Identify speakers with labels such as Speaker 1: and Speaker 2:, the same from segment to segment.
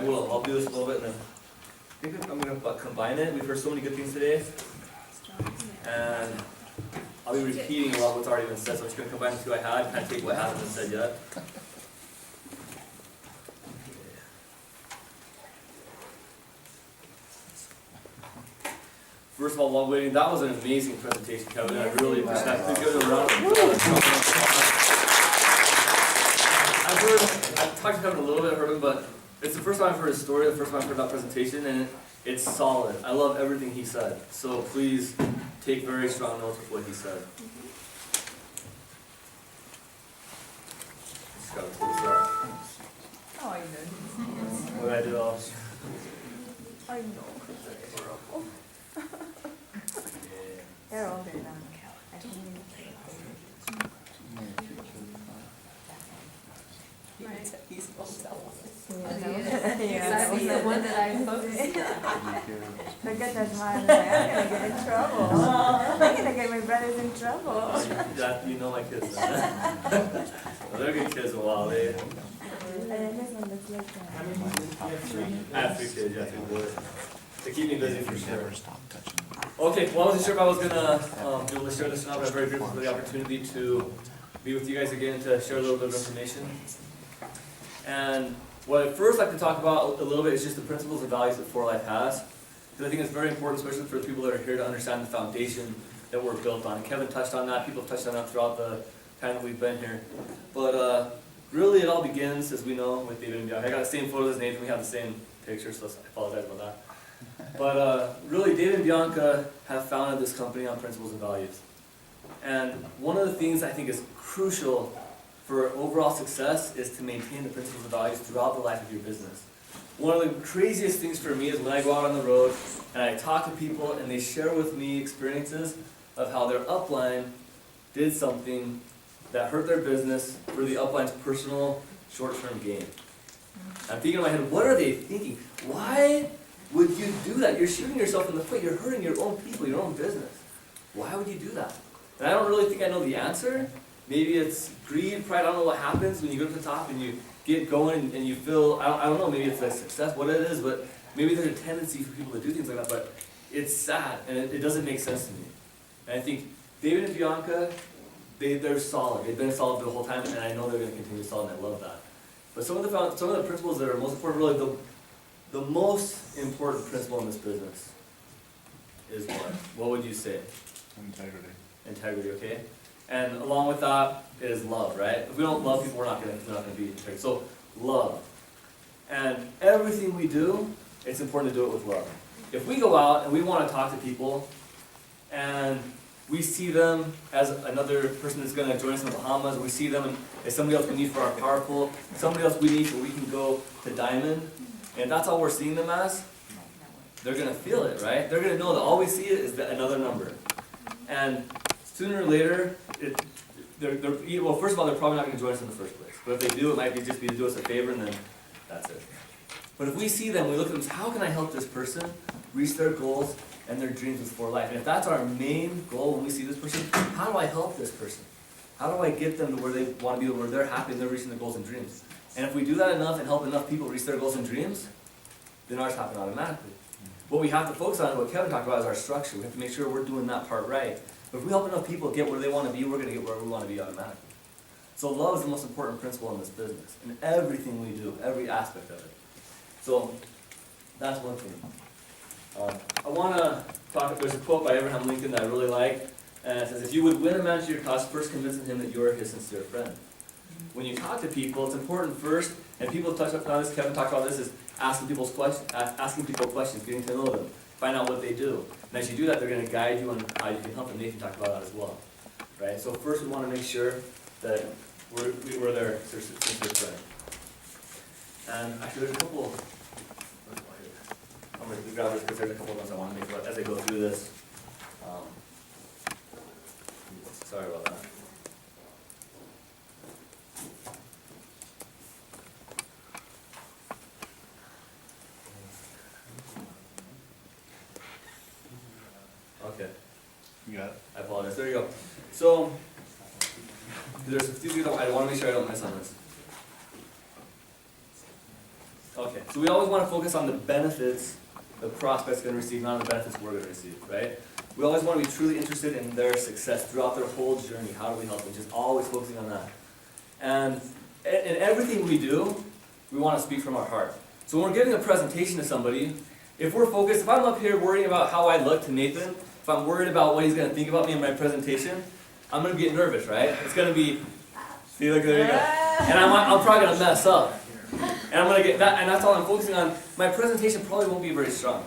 Speaker 1: will. I'll do this a little bit and then I think I'm going to combine it. We've heard so many good things today. And I'll be repeating a lot of what's already been said, so I'm just going to combine the two I had and kind of take what hasn't been said yet. First of all, while waiting, that was an amazing presentation, Kevin. I really appreciate that. Please give it a round of applause. I've talked to Kevin a little bit, heard him, but it's the first time I've heard his story, the first time I've heard that presentation, and it's solid. I love everything he said. So please take very strong notes with what he said. Just gotta pull this up.
Speaker 2: Oh, I know.
Speaker 1: What I did all.
Speaker 2: I know. They're older now. I think he's old.
Speaker 3: Exactly the one that I focused on.
Speaker 2: Look at that smile. I'm gonna get in trouble. I'm gonna get my brothers in trouble.
Speaker 1: Yeah, you know my kids. Well, they're good kids a while. They.
Speaker 2: And this one looks like that.
Speaker 1: I have 3 kids, yeah, 2 boys. They keep me busy for sure. Okay, well, I wasn't sure if I was gonna be able to share this or not, but I'm very grateful for the opportunity to be with you guys again to share a little bit of information. And what I'd first like to talk about a little bit is just the principles and values that For Life has. Because I think it's very important, especially for the people that are here, to understand the foundation that we're built on. And Kevin touched on that, people have touched on that throughout the time that we've been here. But really it all begins, as we know, with David and Bianca. I got the same photos as Nathan, we have the same picture, so I apologize about that. But really, David and Bianca have founded this company on principles and values. And one of the things I think is crucial for overall success is to maintain the principles and values throughout the life of your business. One of the craziest things for me is when I go out on the road and I talk to people and they share with me experiences of how their upline did something that hurt their business for the upline's personal short-term gain. I'm thinking in my head, what are they thinking? Why would you do that? You're shooting yourself in the foot. You're hurting your own people, your own business. Why would you do that? And I don't really think I know the answer. Maybe it's greed, pride. I don't know what happens when you go to the top and you get going and you feel, I don't know, maybe it's a success, what it is, but maybe there's a tendency for people to do things like that, but it's sad and it doesn't make sense to me. And I think David and Bianca, they're solid. They've been solid the whole time, and I know they're going to continue solid, and I love that. But some of the principles that are most important, really the most important principle in this business is what? What would you say?
Speaker 4: Integrity.
Speaker 1: Integrity, okay? And along with that is love, right? If we don't love people, we're not going to be integrated. So love. And everything we do, it's important to do it with love. If we go out and we want to talk to people and we see them as another person that's going to join us in the Bahamas, or we see them as somebody else we need for our carpool, somebody else we need so we can go to Diamond, and that's all we're seeing them as, they're going to feel it, right? They're going to know that all we see is another number. And sooner or later, well, first of all, they're probably not going to join us in the first place. But if they do, it might just be to do us a favor, and then that's it. But if we see them, we look at them and say, how can I help this person reach their goals and their dreams with For Life? And if that's our main goal when we see this person, how do I help this person? How do I get them to where they want to be, where they're happy and they're reaching their goals and dreams? And if we do that enough and help enough people reach their goals and dreams, then ours happen automatically. What we have to focus on, what Kevin talked about, is our structure. We have to make sure we're doing that part right. But if we help enough people get where they want to be, we're going to get where we want to be automatically. So love is the most important principle in this business, in everything we do, every aspect of it. So that's one thing. I want to talk, there's a quote by Abraham Lincoln that I really like, and it says, if you would win a man to your cause, first convince him that you are his sincere friend. When you talk to people, it's important first, and people touch on this, Kevin talked about this, is asking people questions, getting to know them, find out what they do. And as you do that, they're going to guide you on how you can help them. Nathan talked about that as well. Right? So first we want to make sure that we're their sincere friend. And actually there's a couple, I'm going to grab this because there's a couple of ones I want to make about as I go through this. Sorry about that. Okay.
Speaker 4: You got it?
Speaker 1: I apologize. There you go. So, there's a few things I want to make sure I don't miss on this. Okay. So we always want to focus on the benefits the prospect's going to receive, not on the benefits we're going to receive, right? We always want to be truly interested in their success throughout their whole journey. How do we help them? Just always focusing on that. And in everything we do, we want to speak from our heart. So when we're giving a presentation to somebody, if we're focused, if I'm up here worrying about how I look to Nathan, if I'm worried about what he's going to think about me in my presentation, I'm going to get nervous, right? It's going to be, see, look, there you go. And I'm probably going to mess up. And I'm going to get that, and that's all I'm focusing on. My presentation probably won't be very strong.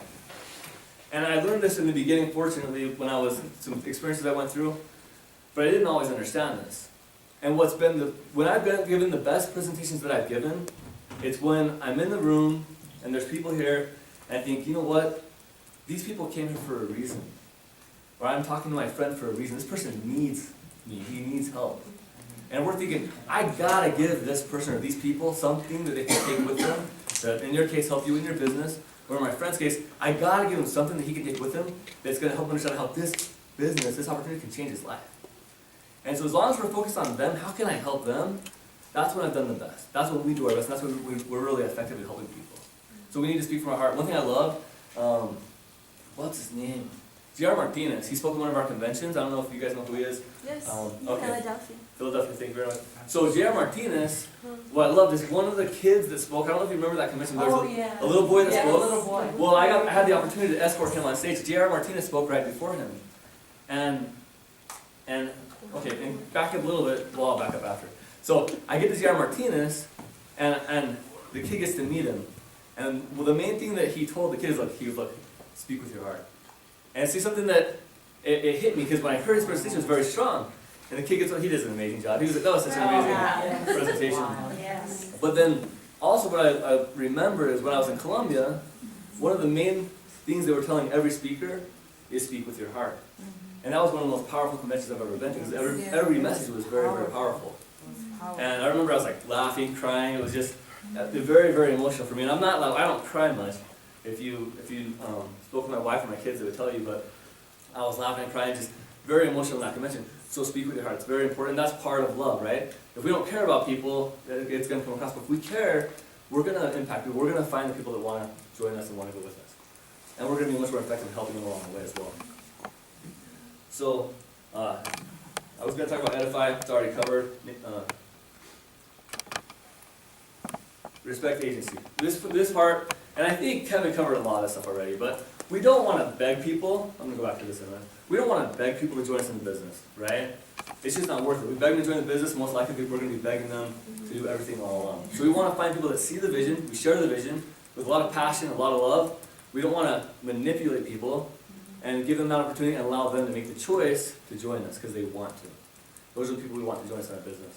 Speaker 1: And I learned this in the beginning, fortunately, when I was, some experiences I went through, but I didn't always understand this. And what's been when I've been given the best presentations that I've given, it's when I'm in the room, and there's people here, and I think, you know what? These people came here for a reason. Or I'm talking to my friend for a reason. This person needs me. He needs help. And we're thinking, I gotta give this person or these people something that they can take with them, that in your case help you in your business, or in my friend's case, I gotta give him something that he can take with him that's gonna help him understand how this business, this opportunity can change his life. And so as long as we're focused on them, how can I help them? That's when I've done the best. That's when we do our best. That's when we're really effective at helping people. So we need to speak from our heart. One thing I love, what's his name? J.R. Martinez. He spoke at one of our conventions. I don't know if you guys know who he is.
Speaker 2: Yes,
Speaker 1: Okay.
Speaker 2: Philadelphia.
Speaker 1: Philadelphia, thank you very much. So J.R. Martinez, what I loved is one of the kids that spoke, I don't know if you remember that convention, there was a little boy that spoke.
Speaker 3: A little boy.
Speaker 1: Well, I had the opportunity to escort him on stage. J.R. Martinez spoke right before him. And back up a little bit, well, I'll back up after. So I get to J.R. Martinez, and the kid gets to meet him. And well, the main thing that he told the kid is, he was like, speak with your heart. And see, something that, it hit me, because when I heard his presentation, it was very strong. And the kid gets, he does an amazing job. He was like, that was such an amazing presentation.
Speaker 2: Yes.
Speaker 1: But then, also what I remember is when I was in Colombia, one of the main things they were telling every speaker is speak with your heart. And that was one of the most powerful conventions I've ever been to, because every message was very, very powerful. And I remember I was like laughing, crying. It was just very, very emotional for me. And I'm not like, I don't cry much. If you spoke to my wife or my kids, they would tell you. But I was laughing and crying, just very emotional in that convention. So speak with your heart. It's very important. That's part of love, right? If we don't care about people, it's going to come across. But if we care, we're going to impact people. We're going to find the people that want to join us and want to go with us. And we're going to be much more effective in helping them along the way as well. So, I was going to talk about Edify. It's already covered. Respect agency. This part, and I think Kevin covered a lot of stuff already, but we don't want to beg people. I'm going to go back to this in a minute. We don't want to beg people to join us in the business, right? It's just not worth it. We beg them to join the business, most likely we're going to be begging them to do everything all along. So we want to find people that see the vision, we share the vision with a lot of passion, a lot of love. We don't want to manipulate people and give them that opportunity and allow them to make the choice to join us because they want to. Those are the people we want to join us in our business.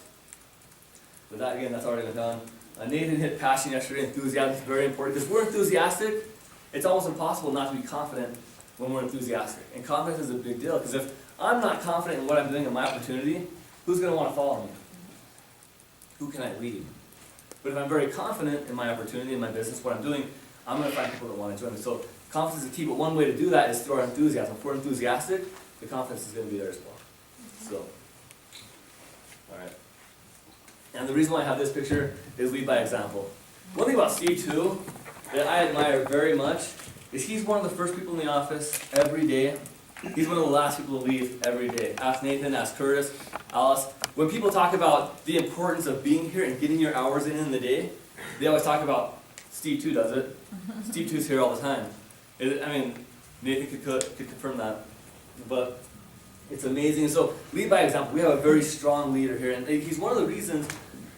Speaker 1: But that, again, that's already been done. Nathan hit passion yesterday. Enthusiasm is very important. Because we're enthusiastic, it's almost impossible not to be confident when we're enthusiastic. And confidence is a big deal, because if I'm not confident in what I'm doing in my opportunity, who's going to want to follow me? Who can I lead? But if I'm very confident in my opportunity, in my business, what I'm doing, I'm going to find people that want to join me. So confidence is the key, but one way to do that is through our enthusiasm. If we're enthusiastic, the confidence is going to be there as well. So, all right. And the reason why I have this picture is lead by example. One thing about Steve, too, that I admire very much is he's one of the first people in the office every day. He's one of the last people to leave every day. Ask Nathan, ask Curtis, Alice. When people talk about the importance of being here and getting your hours in the day, they always talk about, Steve, too, does it. Steve, too, is here all the time. Nathan could confirm that. But it's amazing. So, lead by example. We have a very strong leader here, and he's one of the reasons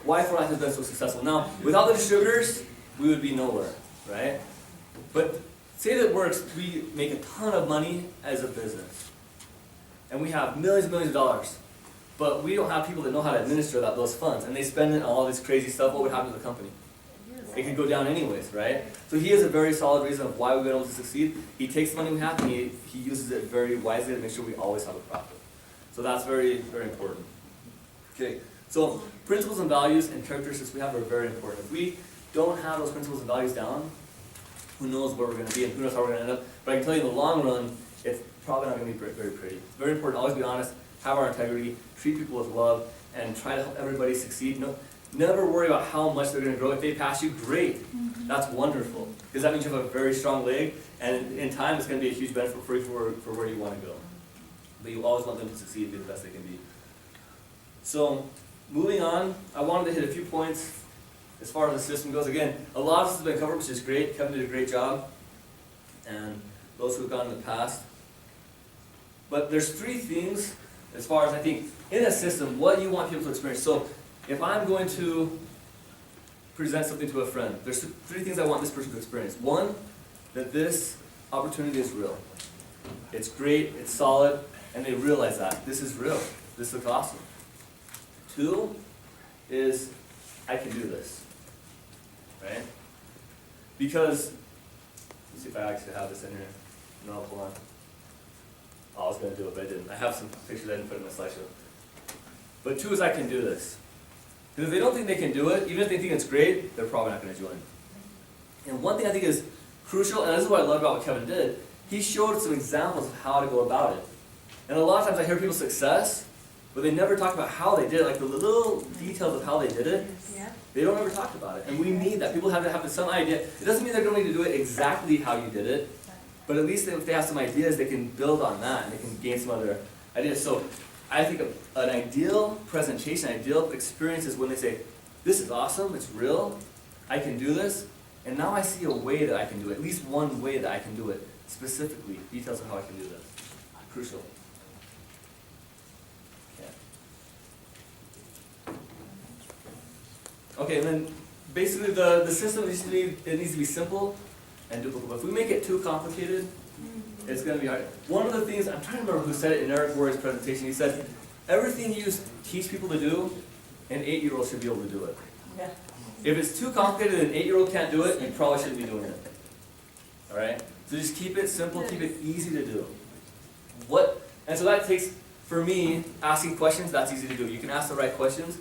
Speaker 1: why For Life has been so successful. Now, without the distributors, we would be nowhere, right? But say that we make a ton of money as a business, and we have millions and millions of dollars, but we don't have people that know how to administer those funds, and they spend it on all this crazy stuff. What would happen to the company? It could go down anyways, right? So he is a very solid reason of why we've been able to succeed. He takes the money we have and he uses it very wisely to make sure we always have a profit. So that's very, very important. Okay, so principles and values and characteristics we have are very important. If we don't have those principles and values down, who knows where we're going to be and who knows how we're going to end up. But I can tell you in the long run, it's probably not going to be very pretty. It's very important to always be honest, have our integrity, treat people with love, and try to help everybody succeed. Never worry about how much they're gonna grow. If they pass you, great. That's wonderful. Because that means you have a very strong leg, and in time it's gonna be a huge benefit for you for where you wanna go. But you always want them to succeed and be the best they can be. So, moving on, I wanted to hit a few points as far as the system goes. Again, a lot of this has been covered, which is great. Kevin did a great job, and those who have gone in the past. But there's three things as far as I think in a system, what you want people to experience. So, if I'm going to present something to a friend, there's three things I want this person to experience. One, that this opportunity is real. It's great, it's solid, and they realize that. This is real. This looks awesome. Two is, I can do this. Right? Because, let's see if I actually have this in here. No, hold on. Oh, I was going to do it, but I didn't. I have some pictures I didn't put in my slideshow. But two is, I can do this. Because if they don't think they can do it, even if they think it's great, they're probably not going to join. And one thing I think is crucial, and this is what I love about what Kevin did, he showed some examples of how to go about it. And a lot of times I hear people's success, but they never talk about how they did it, like the little details of how they did it.
Speaker 2: Yeah.
Speaker 1: They don't ever talk about it. And we need that. People have to have some idea. It doesn't mean they're going to do it exactly how you did it, but at least if they have some ideas, they can build on that and they can gain some other ideas. So I think an ideal presentation, ideal experience is when they say, this is awesome, it's real, I can do this, and now I see a way that I can do it, at least one way that I can do it, specifically, details of how I can do this. Crucial. Okay, and then basically the system needs to be simple and duplicable. If we make it too complicated, it's going to be hard. One of the things, I'm trying to remember who said it in Eric Worre's presentation, he said, everything you teach people to do, an 8-year-old should be able to do it.
Speaker 2: Yeah.
Speaker 1: If it's too complicated and an 8-year-old can't do it, you probably shouldn't be doing it. Alright? So just keep it simple, keep it easy to do. And so that takes, for me, asking questions, that's easy to do. You can ask the right questions,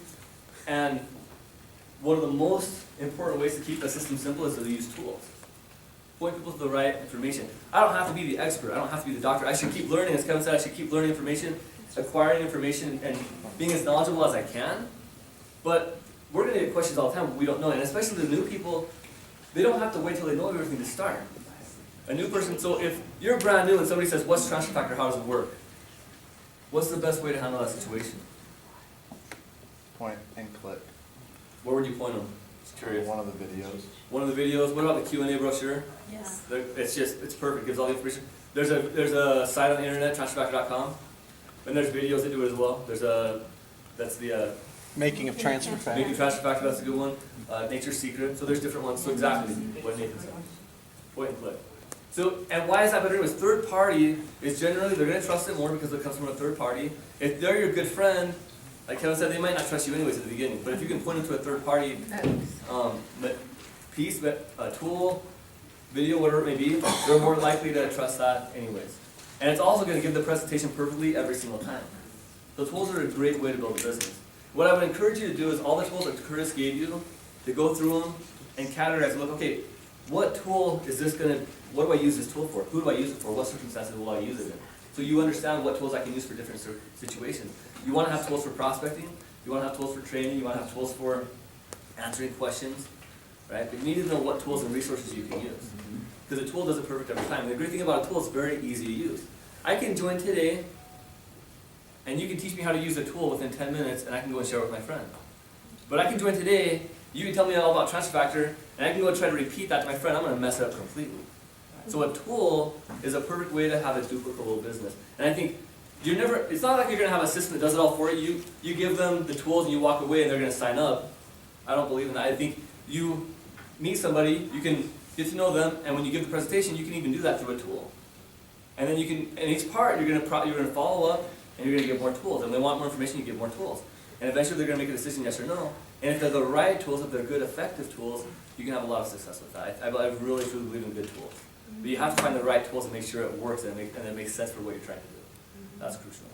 Speaker 1: and one of the most important ways to keep a system simple is to use tools. Point people to the right information. I don't have to be the expert, I don't have to be the doctor. I should keep learning, as Kevin said, I should keep learning information, acquiring information, and being as knowledgeable as I can. But we're going to get questions all the time, but we don't know. And especially the new people, they don't have to wait till they know everything to start. A new person, so if you're brand new and somebody says, what's transfer factor, how does it work? What's the best way to handle that situation?
Speaker 4: Point and click.
Speaker 1: Where would you point them? Just curious.
Speaker 4: One of the videos.
Speaker 1: One of the videos. What about the Q&A brochure?
Speaker 2: Yes.
Speaker 1: It's perfect. Gives all the information. There's a site on the internet, transferfactor.com, and there's videos that do it as well. That's the
Speaker 5: Making of transfer factor.
Speaker 1: Making Transfer Factor. That's a good one. Nature's Secret. So there's different ones. So exactly what Nathan said. Point and click. So, and why is that better? Because third party is generally, they're going to trust it more because it comes from a third party. If they're your good friend, like Kevin said, they might not trust you anyways at the beginning. But if you can point them to a third party piece, tool, video, whatever it may be, they're more likely to trust that anyways. And it's also going to give the presentation perfectly every single time. So tools are a great way to build a business. What I would encourage you to do is all the tools that Curtis gave you, to go through them and categorize and look, okay, what tool is this going to, what do I use this tool for? Who do I use it for? What circumstances will I use it in? So you understand what tools I can use for different situations. You want to have tools for prospecting, you want to have tools for training, you want to have tools for answering questions, right? But you need to know what tools and resources you can use. Because a tool does it perfect every time. And the great thing about a tool is very easy to use. I can join today, and you can teach me how to use a tool within 10 minutes, and I can go and share it with my friend. But I can join today, you can tell me all about Transfer Factor, and I can go and try to repeat that to my friend. I'm going to mess it up completely. So a tool is a perfect way to have a duplicable business. And I think it's not like you're going to have a system that does it all for you. You give them the tools and you walk away and they're going to sign up. I don't believe in that. I think you meet somebody, you can get to know them, and when you give the presentation, you can even do that through a tool. And then you can, in each part, you're going to follow up and you're going to get more tools. And when they want more information, you give more tools. And eventually they're going to make a decision, yes or no. And if they're the right tools, if they're good, effective tools, you can have a lot of success with that. I really, truly believe in good tools. But you have to find the right tools and make sure it works and it makes sense for what you're trying to do. That's crucial.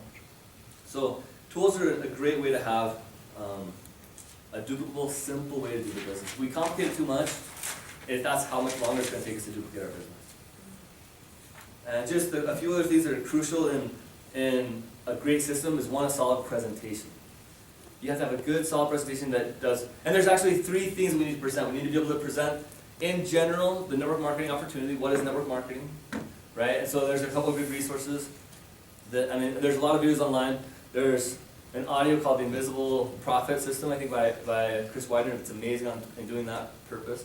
Speaker 1: So tools are a great way to have a duplicable, simple way to do the business. We complicate it too much, if that's how much longer it's going to take us to duplicate our business. And just a few other things that are crucial in a great system is one, a solid presentation. You have to have a good, solid presentation that does, and there's actually 3 things we need to present. We need to be able to present, in general, the network marketing opportunity. What is network marketing, right? And so there's a couple of good resources. There's a lot of videos online. There's an audio called The Invisible Profit System, I think by Chris Widener. It's amazing in doing that purpose.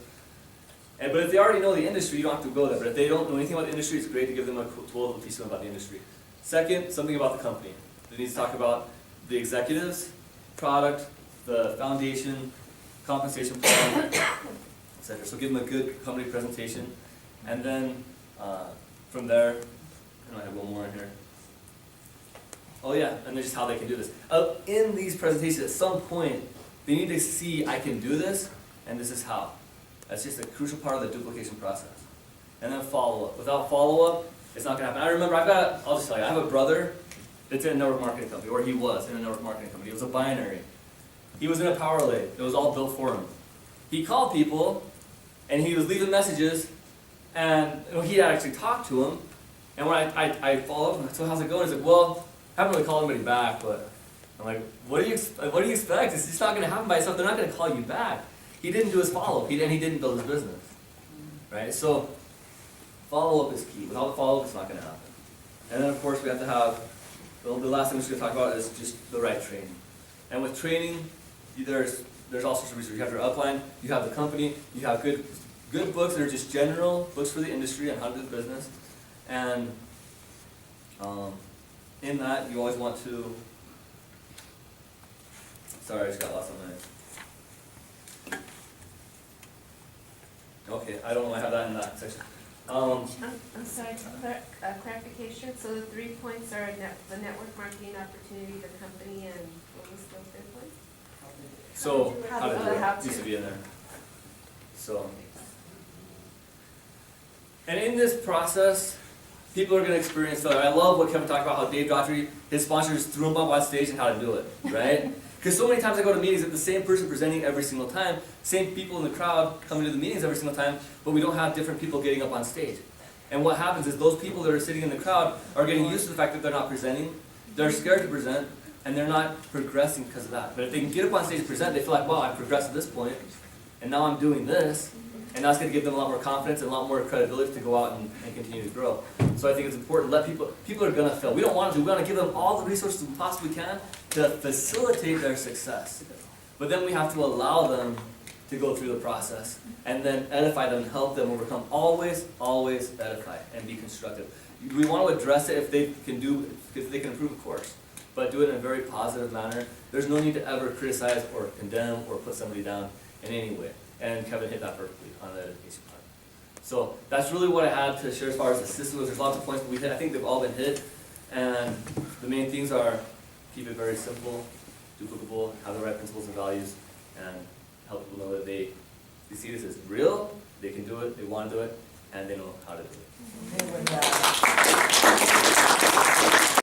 Speaker 1: But if they already know the industry, you don't have to go there. But if they don't know anything about the industry, it's great to give them a tool to teach them about the industry. Second, something about the company. They need to talk about the executives, product, the foundation, compensation plan, etc. So give them a good company presentation. And then from there, I have one more in here. Oh yeah, and then just how they can do this. In these presentations, at some point, they need to see I can do this, and this is how. That's just a crucial part of the duplication process. And then follow-up. Without follow-up, it's not going to happen. I remember, I'll just tell you, I have a brother that's in a network marketing company, or he was in a network marketing company. It was a binary. He was in a power lay. It was all built for him. He called people, and he was leaving messages, and he had actually talked to him. And when I follow up, I'm like, so how's it going? He's like, well, I haven't really called anybody back, but I'm like, what do you expect? It's just not going to happen by itself. They're not going to call you back. He didn't do his follow-up, and he didn't build his business, right? So follow-up is key. Without the follow-up, it's not going to happen. And then, of course, we have to have, the last thing we're going to talk about is just the right training. And with training, there's all sorts of research. You have your upline, you have the company, you have good books that are just general books for the industry on how to do business. And in that, you always want to, sorry, I just got lost on my, okay, I don't know, I have that in that section.
Speaker 3: I'm sorry, clarification, so the 3 points are the network marketing opportunity, the company, and what was the 3rd point?
Speaker 1: So, how to do
Speaker 3: How
Speaker 1: it,
Speaker 3: to.
Speaker 1: needs to be in there. So, and in this process, people are going to experience failure. I love what Kevin talked about, how Dave Daughtry, his sponsors threw him up on stage and how to do it, right? Because so many times I go to meetings that the same person presenting every single time, same people in the crowd coming to the meetings every single time, but we don't have different people getting up on stage. And what happens is those people that are sitting in the crowd are getting used to the fact that they're not presenting, they're scared to present, and they're not progressing because of that. But if they can get up on stage and present, they feel like, wow, I've progressed to this point, and now I'm doing this, and that's going to give them a lot more confidence and a lot more credibility to go out and continue to grow. So I think it's important to let people are going to fail. We don't want to. We want to give them all the resources we possibly can to facilitate their success. But then we have to allow them to go through the process and then edify them and help them overcome. Always, always edify and be constructive. We want to address it if they can improve, of course, but do it in a very positive manner. There's no need to ever criticize or condemn or put somebody down in any way. And Kevin hit that perfectly on the education part. So that's really what I had to share as far as the system goes. There's lots of points that we hit. I think they've all been hit. And the main things are keep it very simple, duplicable, have the right principles and values, and help people know that they see this as real, they can do it, they want to do it, and they know how to do it.